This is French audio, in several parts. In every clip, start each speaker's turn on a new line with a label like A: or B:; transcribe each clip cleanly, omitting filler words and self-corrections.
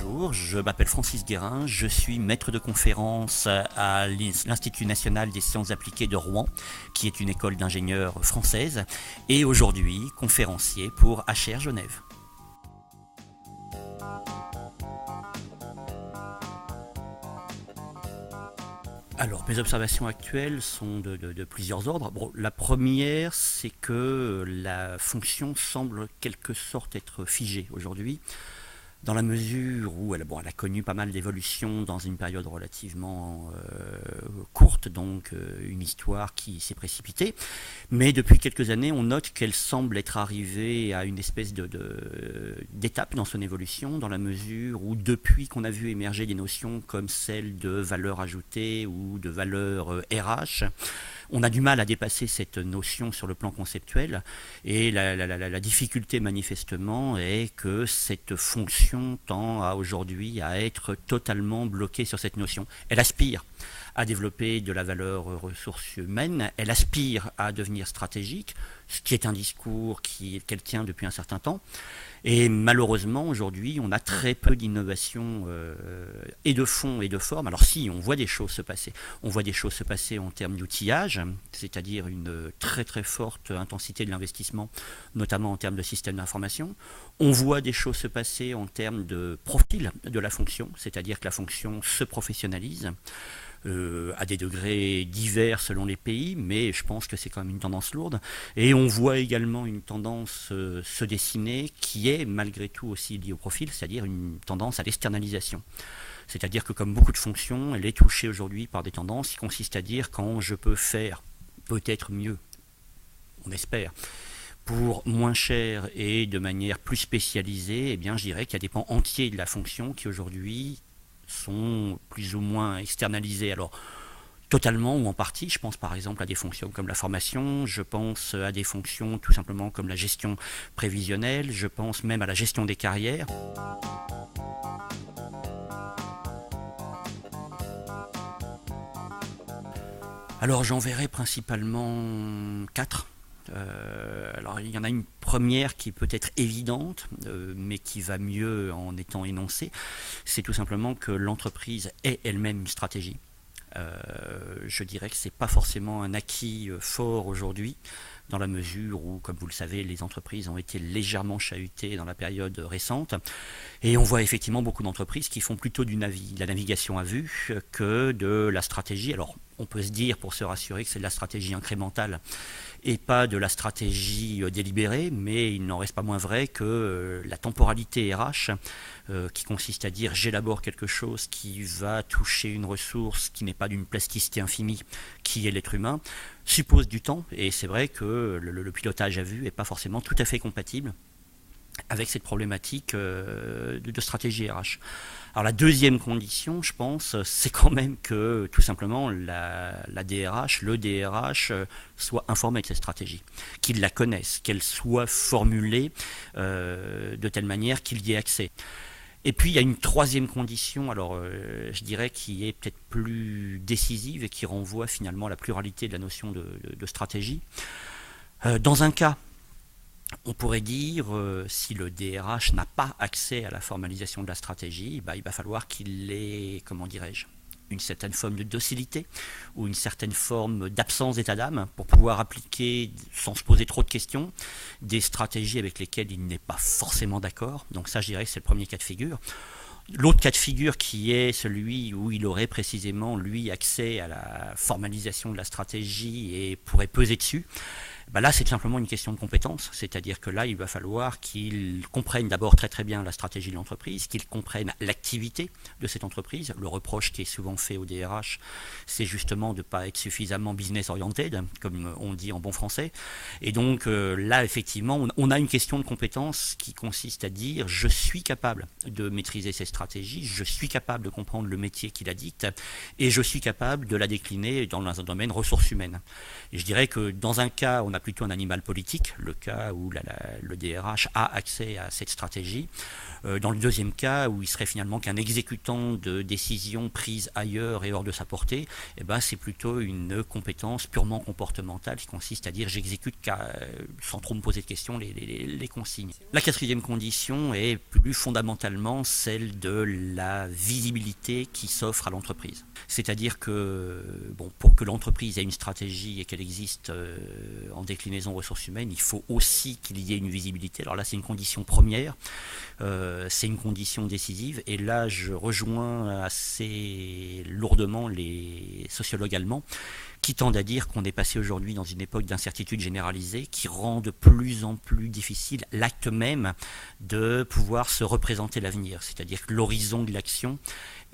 A: Bonjour, je m'appelle Francis Guérin, je suis maître de conférence à l'Institut national des sciences appliquées de Rouen, qui est une école d'ingénieurs française, et aujourd'hui conférencier pour HR Genève. Alors, mes observations actuelles sont de plusieurs ordres. Bon, la première, c'est que la fonction semble quelque sorte être figée aujourd'hui, dans la mesure où elle a connu pas mal d'évolutions dans une période relativement courte, donc une histoire qui s'est précipitée. Mais depuis quelques années, on note qu'elle semble être arrivée à une espèce d'étape dans son évolution, dans la mesure où depuis qu'on a vu émerger des notions comme celle de valeur ajoutée ou de valeur RH, on a du mal à dépasser cette notion sur le plan conceptuel, et la difficulté manifestement est que cette fonction tend aujourd'hui à être totalement bloquée sur cette notion. Elle aspire à développer de la valeur ressources humaines, elle aspire à devenir stratégique, ce qui est un discours qu'elle tient depuis un certain temps. Et malheureusement, aujourd'hui, on a très peu d'innovation et de fond et de forme. Alors si, on voit des choses se passer. On voit des choses se passer en termes d'outillage, c'est-à-dire une très très forte intensité de l'investissement, notamment en termes de systèmes d'information. On voit des choses se passer en termes de profil de la fonction, c'est-à-dire que la fonction se professionnalise. À des degrés divers selon les pays, mais je pense que c'est quand même une tendance lourde. Et on voit également une tendance se dessiner qui est malgré tout aussi liée au profil, c'est-à-dire une tendance à l'externalisation. C'est-à-dire que comme beaucoup de fonctions, elle est touchée aujourd'hui par des tendances qui consistent à dire quand je peux faire peut-être mieux, on espère, pour moins cher et de manière plus spécialisée, eh bien je dirais qu'il y a des pans entiers de la fonction qui aujourd'hui sont plus ou moins externalisés, alors totalement ou en partie. Je pense par exemple à des fonctions comme la formation, je pense à des fonctions tout simplement comme la gestion prévisionnelle, je pense même à la gestion des carrières. Alors j'en verrai principalement 4. Alors il y en a une première qui peut être évidente, mais qui va mieux en étant énoncée. C'est tout simplement que l'entreprise est elle-même une stratégie. Je dirais que c'est pas forcément un acquis fort aujourd'hui, dans la mesure où, comme vous le savez, les entreprises ont été légèrement chahutées dans la période récente. Et on voit effectivement beaucoup d'entreprises qui font plutôt de la navigation à vue que de la stratégie. Alors, on peut se dire, pour se rassurer, que c'est de la stratégie incrémentale et pas de la stratégie délibérée, mais il n'en reste pas moins vrai que la temporalité RH, qui consiste à dire j'élabore quelque chose qui va toucher une ressource qui n'est pas d'une plasticité infinie, qui est l'être humain, suppose du temps, et c'est vrai que le pilotage à vue n'est pas forcément tout à fait compatible avec cette problématique de stratégie RH. Alors la deuxième condition, je pense, c'est quand même que tout simplement la DRH, le DRH soit informé de cette stratégie, qu'il la connaisse, qu'elle soit formulée de telle manière qu'il y ait accès. Et puis il y a une troisième condition, alors je dirais qui est peut-être plus décisive et qui renvoie finalement à la pluralité de la notion de stratégie. Dans un cas, on pourrait dire, si le DRH n'a pas accès à la formalisation de la stratégie, il va falloir qu'il ait, comment dirais-je, une certaine forme de docilité ou une certaine forme d'absence d'état d'âme pour pouvoir appliquer, sans se poser trop de questions, des stratégies avec lesquelles il n'est pas forcément d'accord. Donc ça, je dirais que c'est le premier cas de figure. L'autre cas de figure qui est celui où il aurait précisément, lui, accès à la formalisation de la stratégie et pourrait peser dessus, là c'est simplement une question de compétence, c'est-à-dire que là il va falloir qu'il comprenne d'abord très très bien la stratégie de l'entreprise, qu'il comprenne l'activité de cette entreprise. Le reproche qui est souvent fait au DRH, c'est justement de ne pas être suffisamment business oriented, comme on dit en bon français, et donc là effectivement on a une question de compétence qui consiste à dire je suis capable de maîtriser ces stratégies, je suis capable de comprendre le métier qui la dicte, et je suis capable de la décliner dans un domaine ressources humaines. Et je dirais que dans un cas on a a plutôt un animal politique, le cas où le DRH a accès à cette stratégie. Dans le deuxième cas, où il serait finalement qu'un exécutant de décisions prises ailleurs et hors de sa portée, eh ben, c'est plutôt une compétence purement comportementale qui consiste à dire j'exécute sans trop me poser de questions les consignes. La quatrième condition est plus fondamentalement celle de la visibilité qui s'offre à l'entreprise. C'est-à-dire que pour que l'entreprise ait une stratégie et qu'elle existe en déclinaison ressources humaines, il faut aussi qu'il y ait une visibilité. Alors là, c'est une condition première. C'est une condition décisive, et là je rejoins assez lourdement les sociologues allemands qui tendent à dire qu'on est passé aujourd'hui dans une époque d'incertitude généralisée qui rend de plus en plus difficile l'acte même de pouvoir se représenter l'avenir, c'est-à-dire que l'horizon de l'action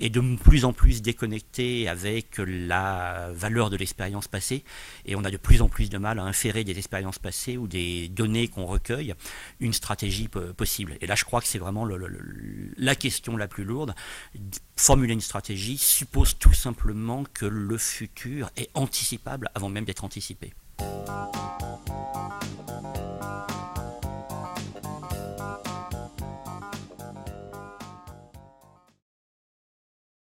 A: est de plus en plus déconnecté avec la valeur de l'expérience passée, et on a de plus en plus de mal à inférer des expériences passées ou des données qu'on recueille une stratégie possible. Et là je crois que c'est vraiment la question la plus lourde. Formuler une stratégie suppose tout simplement que le futur est anticipable avant même d'être anticipé.